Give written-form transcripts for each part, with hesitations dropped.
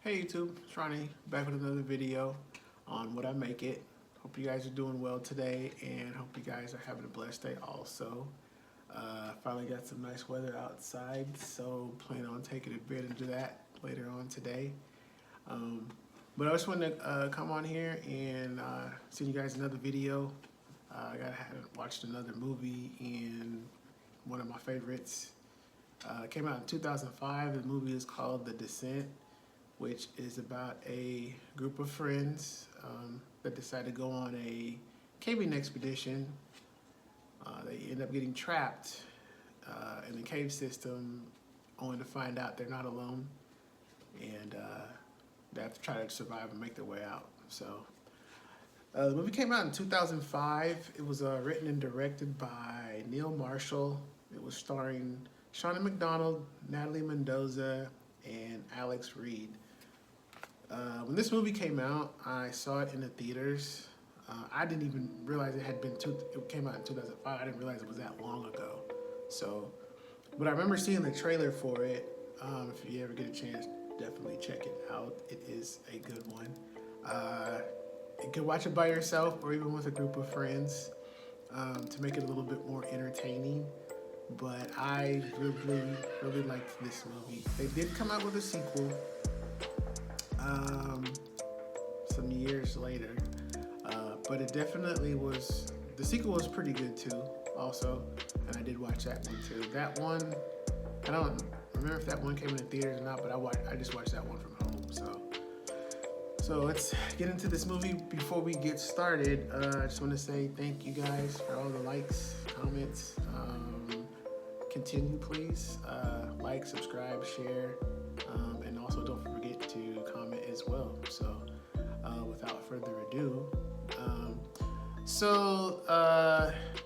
Hey YouTube, it's Ronnie back with another video on What I Make It. Hope you guys are doing well today and hope you guys are having a blessed day also. Finally got some nice weather outside, so plan on taking advantage of that later on today. Um, but I just wanted to come on here and send you guys another video. I haven't watched another movie and one of my favorites. Came out in 2005. The movie is called The Descent, which is about a group of friends that decide to go on a caving expedition. They end up getting trapped in the cave system, only to find out they're not alone, and they have to try to survive and make their way out. So the movie came out in 2005. It was written and directed by Neil Marshall. It was starring Shauna McDonald, Natalie Mendoza, and Alex Reed. When this movie came out, I saw it in the theaters. I didn't even realize it came out in 2005. I didn't realize it was that long ago. So, but I remember seeing the trailer for it. If you ever get a chance, definitely check it out. It is a good one. You can watch it by yourself or even with a group of friends to make it a little bit more entertaining. But I really liked this movie. They did come out with a sequel some years later, but it definitely was. The sequel was pretty good too, also, and I did watch that one too. That one, I don't remember if that one came in the theaters or not, but I just watched that one from home. So let's get into this movie. Before we get started, I just want to say thank you guys for all the likes, comments. Continue, please. Like, subscribe, share, and also don't forget to comment as well. So, without further ado,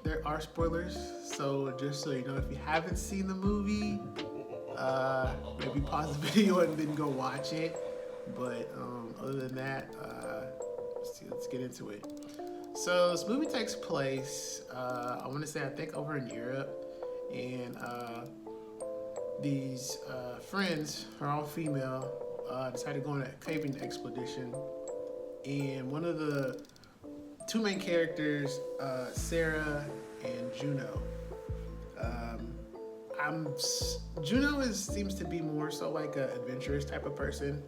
there are spoilers. So, just so you know, if you haven't seen the movie, maybe pause the video and then go watch it. But other than that, let's get into it. So, this movie takes place, I want to say, I think over in Europe. And these friends are all female, decided to go on a caving expedition. And one of the two main characters, Sarah and Juno. Juno seems to be more so like an adventurous type of person.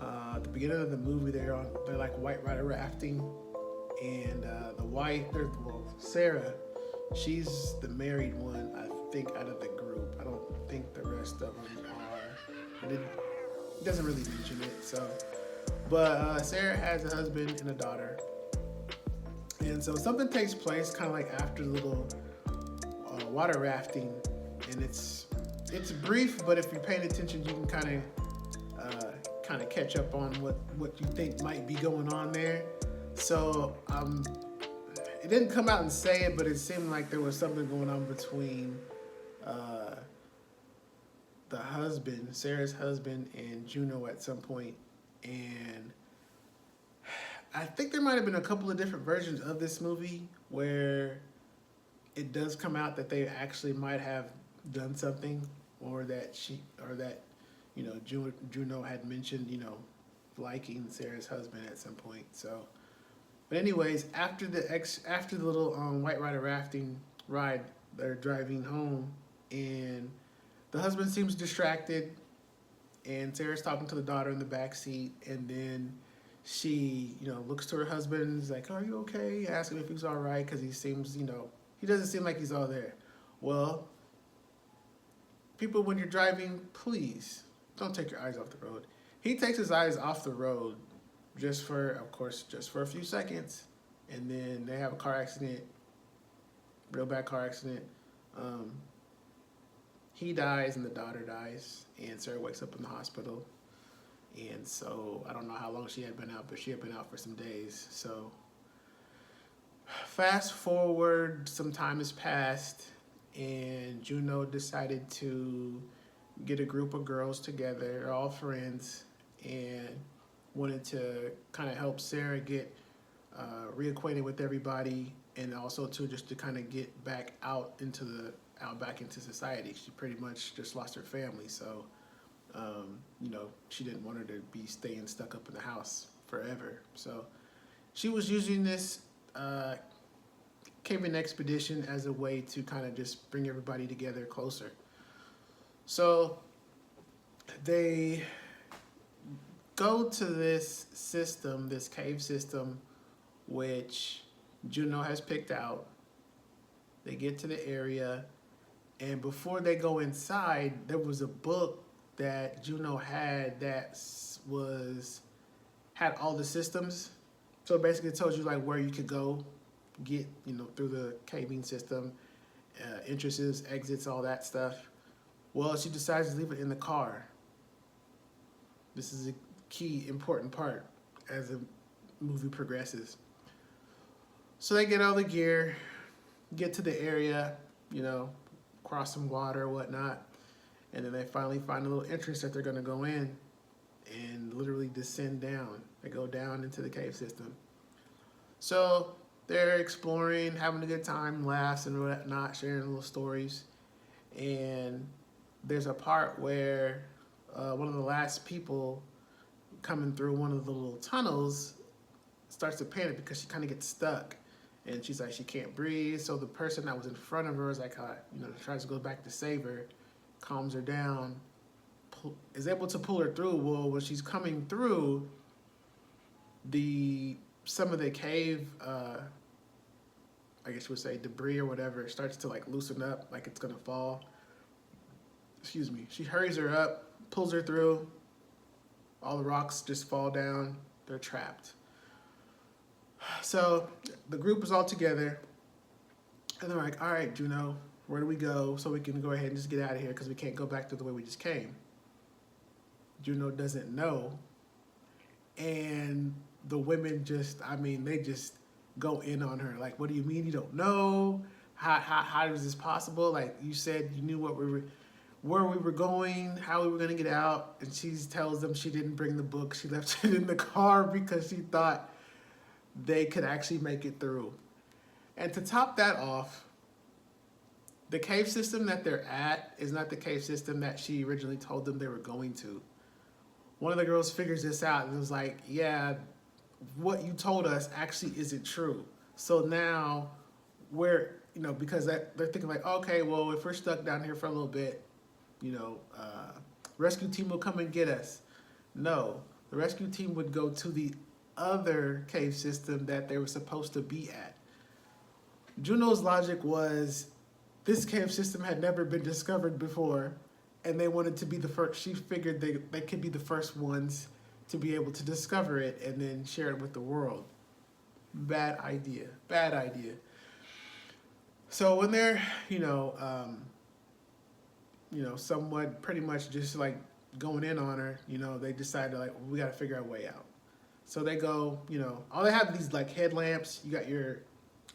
At the beginning of the movie, they're like white rider rafting, and Sarah, she's the married one, I think, out of the group. I don't think the rest of them are. It doesn't really mention it. So, but Sarah has a husband and a daughter, and so something takes place kind of like after the little water rafting, and it's brief, but if you're paying attention, you can kind of catch up on what you think might be going on there. So it didn't come out and say it, but it seemed like there was something going on between the husband, Sarah's husband, and Juno at some point. And I think there might have been a couple of different versions of this movie where it does come out that they actually might have done something, or that Juno had mentioned, liking Sarah's husband at some point. So, but anyways, after the little white rider rafting ride, they're driving home, and the husband seems distracted, and Sarah's talking to the daughter in the back seat, and then she, looks to her husband and is like, "Are you okay?" Ask him if he's all right, because he seems, he doesn't seem like he's all there. Well, people, when you're driving, please don't take your eyes off the road. He takes his eyes off the road just for a few seconds, and then they have a car accident, real bad car accident. He dies and the daughter dies, and Sarah wakes up in the hospital. And so I don't know how long she had been out, but she had been out for some days. So fast forward, some time has passed, and Juno decided to get a group of girls together, all friends, and wanted to kind of help Sarah get reacquainted with everybody, and also just to kind of get back out into society. She pretty much just lost her family, so You know, she didn't want her to be staying stuck up in the house forever. So she was using this caving expedition as a way to kind of just bring everybody together closer. So they go to this system, this cave system, which Juno has picked out. They get to the area, and before they go inside, there was a book that Juno had that had all the systems. So it basically tells you like where you could go, get, you know, through the caving system, entrances, exits, all that stuff. Well, she decides to leave it in the car. This is a key important part as the movie progresses. So they get all the gear, get to the area, you know, cross some water or whatnot, and then they finally find a little entrance that they're going to go in and literally descend down. They go down into the cave system. So they're exploring, having a good time, laughs and whatnot, sharing little stories. And there's a part where one of the last people coming through one of the little tunnels starts to panic because she kind of gets stuck. And she's like, she can't breathe. So the person that was in front of her is like, you know, tries to go back to save her, calms her down, is able to pull her through. Well, when she's coming through, some of the cave, I guess you would say debris or whatever, starts to like loosen up, like it's gonna fall. Excuse me. She hurries her up, pulls her through. All the rocks just fall down. They're trapped. So the group is all together, and they're like, all right, Juno, where do we go so we can go ahead and just get out of here because we can't go back to the way we just came? Juno doesn't know. And the women just, I mean, they just go in on her. Like, what do you mean you don't know? How is this possible? Like, you said you knew where we were going, how we were going to get out. And she tells them she didn't bring the book. She left it in the car because she thought they could actually make it through. And to top that off, the cave system that they're at is not the cave system that she originally told them they were going to. One of the girls figures this out and was like, yeah, what you told us actually isn't true. So now we're, you know, because they're thinking like, okay, well, if we're stuck down here for a little bit, you know, rescue team will come and get us. No, the rescue team would go to the other cave system that they were supposed to be at. Juno's logic was this cave system had never been discovered before, and they wanted to be the first. She figured they could be the first ones to be able to discover it and then share it with the world. Bad idea. Bad idea. So when they're, somewhat pretty much just like going in on her, they decided like, we got to figure our way out. So they go, all they have these like headlamps. You got your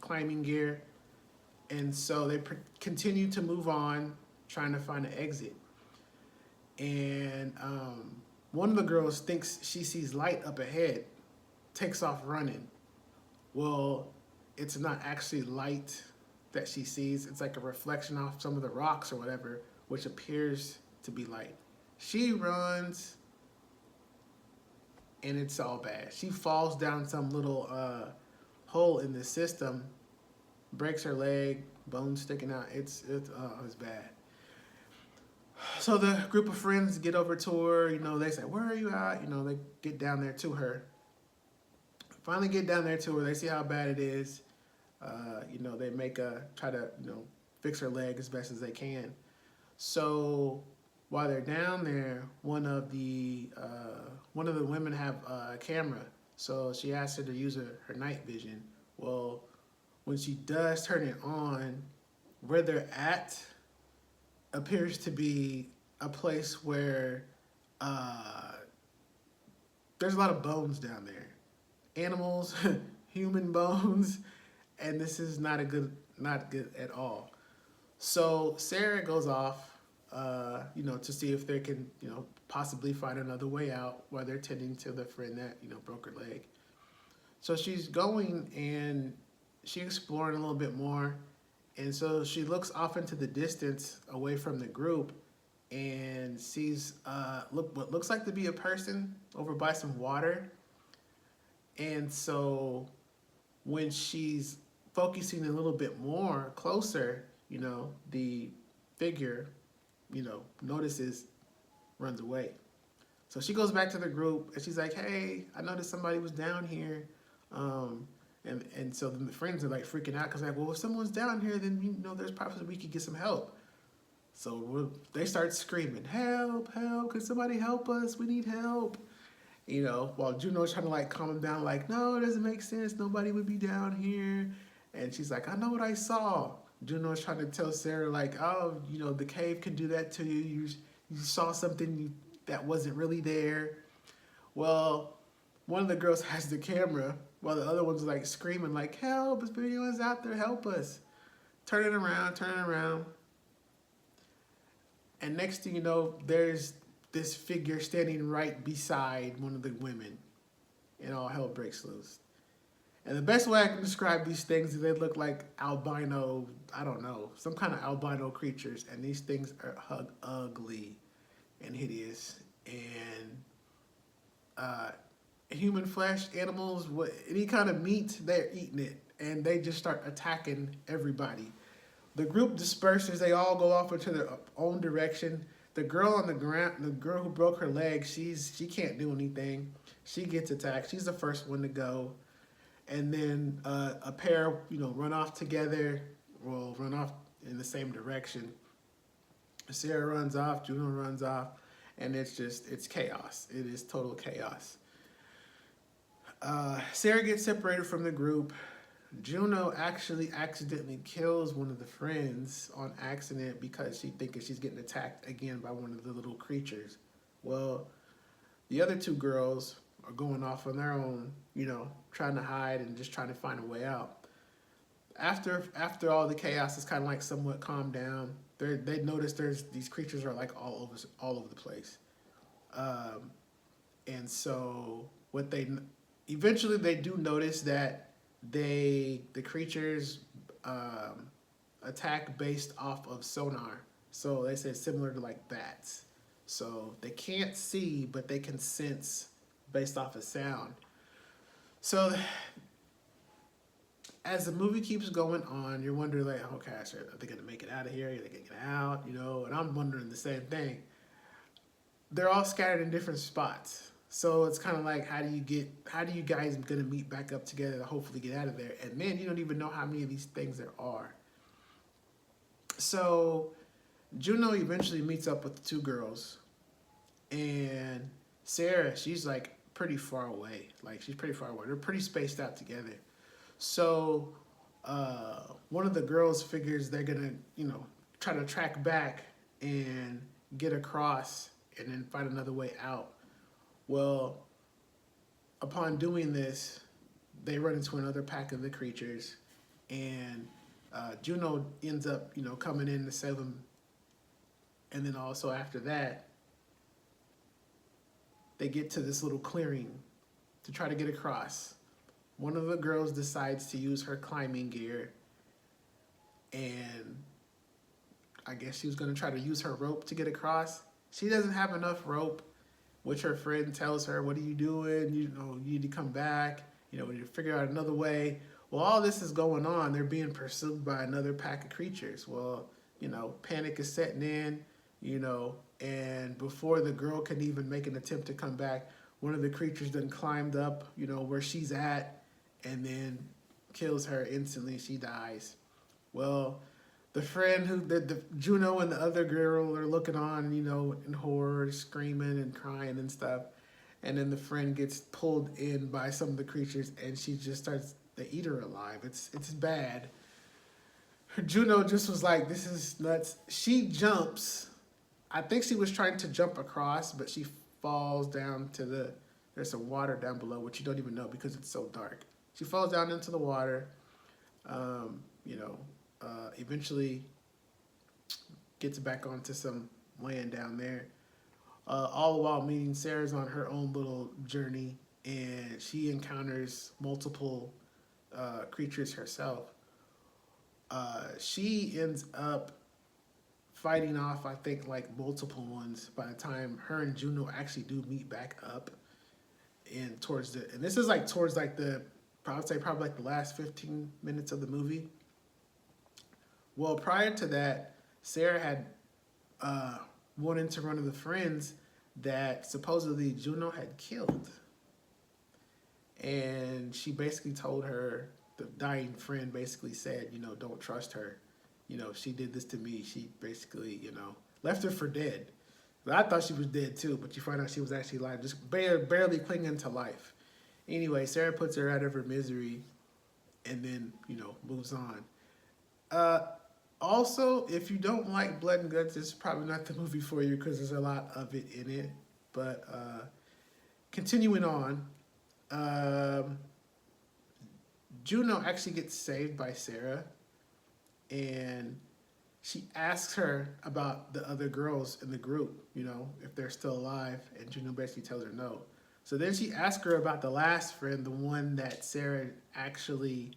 climbing gear. And so they continue to move on, trying to find an exit. And one of the girls thinks she sees light up ahead, takes off running. Well, it's not actually light that she sees. It's like a reflection off some of the rocks or whatever, which appears to be light. She runs, and it's all bad. She falls down some little hole in the system, breaks her leg, bones sticking out. It's bad. So the group of friends get over to her. They say, "Where are you at?" They get down there to her. Finally get down there to her. They see how bad it is. They try to fix her leg as best as they can. So while they're down there, one of the women have a camera. So she asks her to use her night vision. Well, when she does turn it on, where they're at appears to be a place where there's a lot of bones down there. Animals, human bones, and this is not good at all. So Sarah goes off, to see if they can, possibly find another way out while they're tending to the friend that, broke her leg. So she's going and she's exploring a little bit more. And so she looks off into the distance away from the group, and sees what looks like to be a person over by some water. And so when she's focusing a little bit more closer, the figure, notices, runs away. So she goes back to the group and she's like, "Hey, I noticed somebody was down here." And so then the friends are like freaking out because like, well, if someone's down here, then there's probably we could get some help. So they start screaming, "Help! Help! Could somebody help us? We need help!" While Juno's trying to like calm him down, like, "No, it doesn't make sense. Nobody would be down here." And she's like, "I know what I saw." Juno's trying to tell Sarah like, "Oh, the cave can do that to you. You saw something that wasn't really there." Well, one of the girls has the camera while the other one's like screaming like, "Help! If anyone's out there, help us." Turning around. And next thing you know, there's this figure standing right beside one of the women. And all hell breaks loose. And the best way I can describe these things is they look like albino, I don't know, some kind of albino creatures. And these things are ugly and hideous. And human flesh, animals, any kind of meat, they're eating it. And they just start attacking everybody. The group disperses. They all go off into their own direction. The girl on the ground, the girl who broke her leg, she can't do anything. She gets attacked. She's the first one to go. And then a pair, run off together. Well, run off in the same direction. Sarah runs off. Juno runs off. And it's chaos. It is total chaos. Sarah gets separated from the group. Juno actually accidentally kills one of the friends on accident because she thinks she's getting attacked again by one of the little creatures. Well, the other two girls are going off on their own, trying to hide and just trying to find a way out. After all the chaos is kind of like somewhat calmed down, they notice these creatures are like all over the place. And so eventually they do notice that the creatures attack based off of sonar. So they said similar to like bats. So they can't see, but they can sense based off of sound. So as the movie keeps going on, you're wondering like, okay, are they gonna make it out of here? Are they gonna get out? And I'm wondering the same thing. They're all scattered in different spots. So it's kind of like, how do you guys gonna meet back up together to hopefully get out of there? And then you don't even know how many of these things there are. So Juno eventually meets up with the two girls, and Sarah, she's like pretty far away. They're pretty spaced out together. So one of the girls figures they're gonna, try to track back and get across and then find another way out. Well, upon doing this, they run into another pack of the creatures, and Juno ends up, coming in to save them. And then also after that, they get to this little clearing to try to get across. One of the girls decides to use her climbing gear, and I guess she was going to try to use her rope to get across. She doesn't have enough rope, which her friend tells her, "What are you doing? You need to come back. We need to figure out another way." Well, all this is going on. They're being pursued by another pack of creatures. Well, panic is setting in, and before the girl can even make an attempt to come back, one of the creatures then climbed up, where she's at, and then kills her instantly. She dies. Well, the friend the Juno and the other girl are looking on, in horror, screaming and crying and stuff. And then the friend gets pulled in by some of the creatures, and she just starts to eat her alive. It's bad. Juno just was like, "This is nuts." She jumps. I think she was trying to jump across, but she falls down to there's some water down below, which you don't even know because it's so dark. She falls down into the water. Eventually gets back onto some land down there. All the while meeting Sarah's on her own little journey, and she encounters multiple creatures herself. She ends up fighting off, I think, like multiple ones by the time her and Juno actually do meet back up. And this is like towards like I would say probably like the last 15 minutes of the movie. Well, prior to that, Sarah had went into one of the friends that supposedly Juno had killed. And she basically told her, the dying friend basically said, don't trust her. She did this to me. She basically, left her for dead. But I thought she was dead too, but you find out she was actually alive, just barely clinging to life. Anyway, Sarah puts her out of her misery and then, moves on. Also, if you don't like blood and guts, it's probably not the movie for you because there's a lot of it in it. But continuing on, Juno actually gets saved by Sarah, and she asks her about the other girls in the group, if they're still alive, and Juno basically tells her no. So then she asks her about the last friend, the one that Sarah actually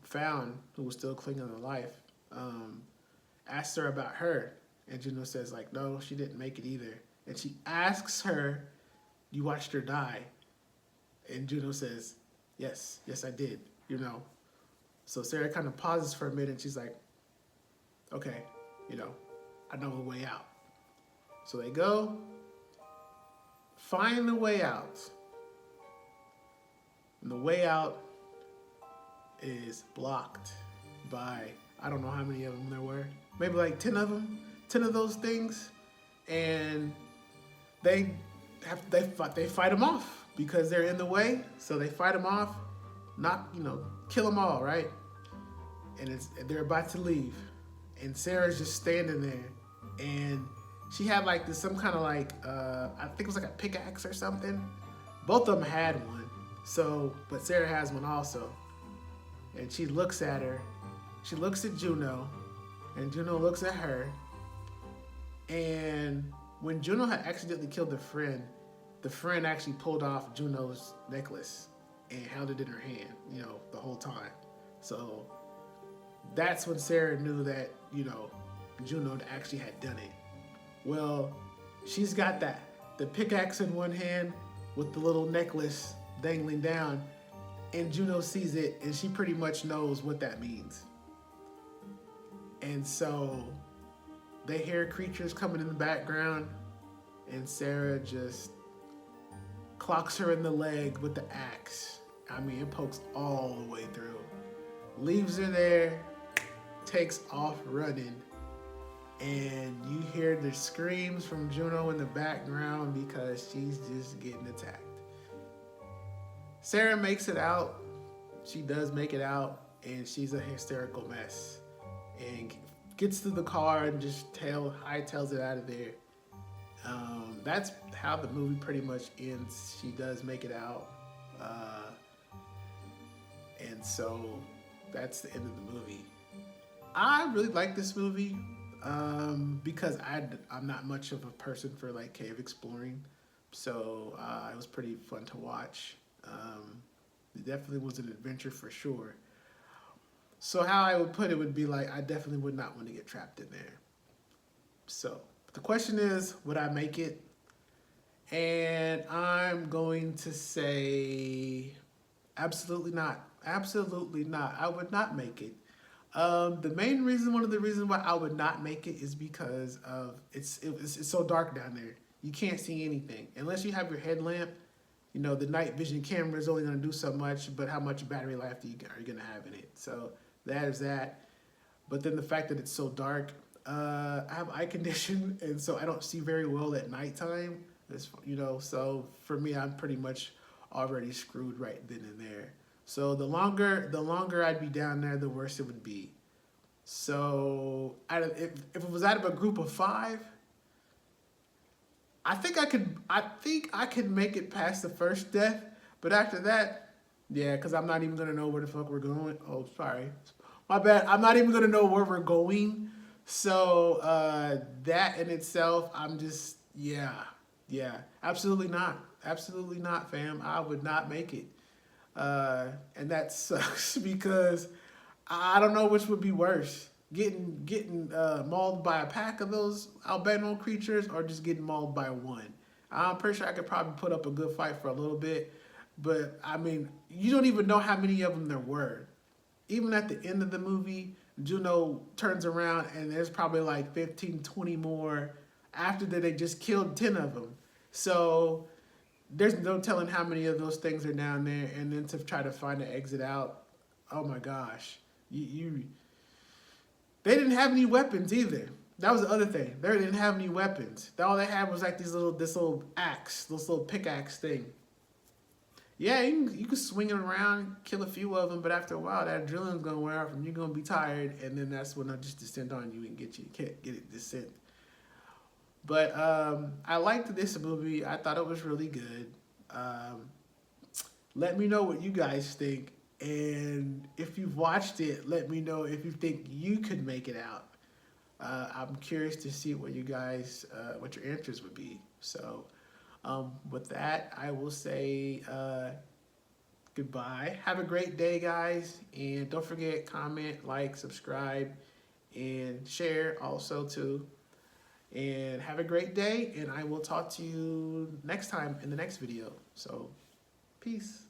found, who was still clinging to life. Asks her about her, and Juno says like, no, she didn't make it either. And she asks her, you watched her die? And Juno says, yes, I did, So Sarah kind of pauses for a minute, and she's like, okay, I know a way out. So they go, find the way out. And the way out is blocked by, I don't know how many of them there were, maybe like 10 of them, 10 of those things. And they fight them off because they're in the way. So they fight them off, kill them all, right? And they're about to leave. And Sarah's just standing there, and she had like some kind of like, I think it was like a pickaxe or something. Both of them had one. But Sarah has one also. And she looks at her. She looks at Juno, and Juno looks at her. And when Juno had accidentally killed the friend actually pulled off Juno's necklace and held it in her hand, the whole time. So that's when Sarah knew that, Juno actually had done it. Well, she's got the pickaxe in one hand with the little necklace dangling down, and Juno sees it, and she pretty much knows what that means. And so they hear creatures coming in the background, and Sarah just clocks her in the leg with the axe. I mean, it pokes all the way through. Leaves her there, takes off running, and you hear the screams from Juno in the background because she's just getting attacked. Sarah makes it out. She does make it out, and she's a hysterical mess. And gets to the car and just hightails it out of there. That's how the movie pretty much ends. She does make it out. And so that's the end of the movie. I really like this movie because I'm not much of a person for like cave exploring. So it was pretty fun to watch. It definitely was an adventure for sure. So how I would put it would be like, I definitely would not want to get trapped in there. So the question is, would I make it? And I'm going to say absolutely not. Absolutely not. I would not make it. One of the reasons why I would not make it is because of it's so dark down there. You can't see anything unless you have your headlamp. The night vision camera is only going to do so much, but how much battery life are you going to have in it? So that is that. But then the fact that it's so dark, I have eye condition, and so I don't see very well at nighttime. So for me, I'm pretty much already screwed right then and there. So the longer I'd be down there, the worse it would be. So if it was out of a group of 5, I think I could make it past the first death, but after that, yeah, because I'm not even gonna know where the fuck we're going. Oh, sorry, my bad. I'm not even gonna know where we're going. So that in itself, I'm just absolutely not, fam. I would not make it, and that sucks because I don't know which would be worse. getting mauled by a pack of those albino creatures, or just getting mauled by one. I'm pretty sure I could probably put up a good fight for a little bit, but I mean, you don't even know how many of them there were. Even at the end of the movie, Juno turns around and there's probably like 15, 20 more after that they just killed 10 of them. So there's no telling how many of those things are down there, and then to try to find an exit out, oh my gosh. You they didn't have any weapons either. That was the other thing. They didn't have any weapons. All they had was like this little axe, this little pickaxe thing. Yeah, you can swing it around, kill a few of them, but after a while, that adrenaline's gonna wear off, and you're gonna be tired, and then that's when I just descend on you and get you. Can't get it descent. But I liked this movie. I thought it was really good. Um, Let me know what you guys think, and if you've watched it, let me know if you think you could make it out. I'm curious to see what you guys, what your answers would be. So, with that, I will say goodbye. Have a great day, guys, and don't forget, comment, like, subscribe, and share also too. And have a great day, and I will talk to you next time in the next video. So, peace.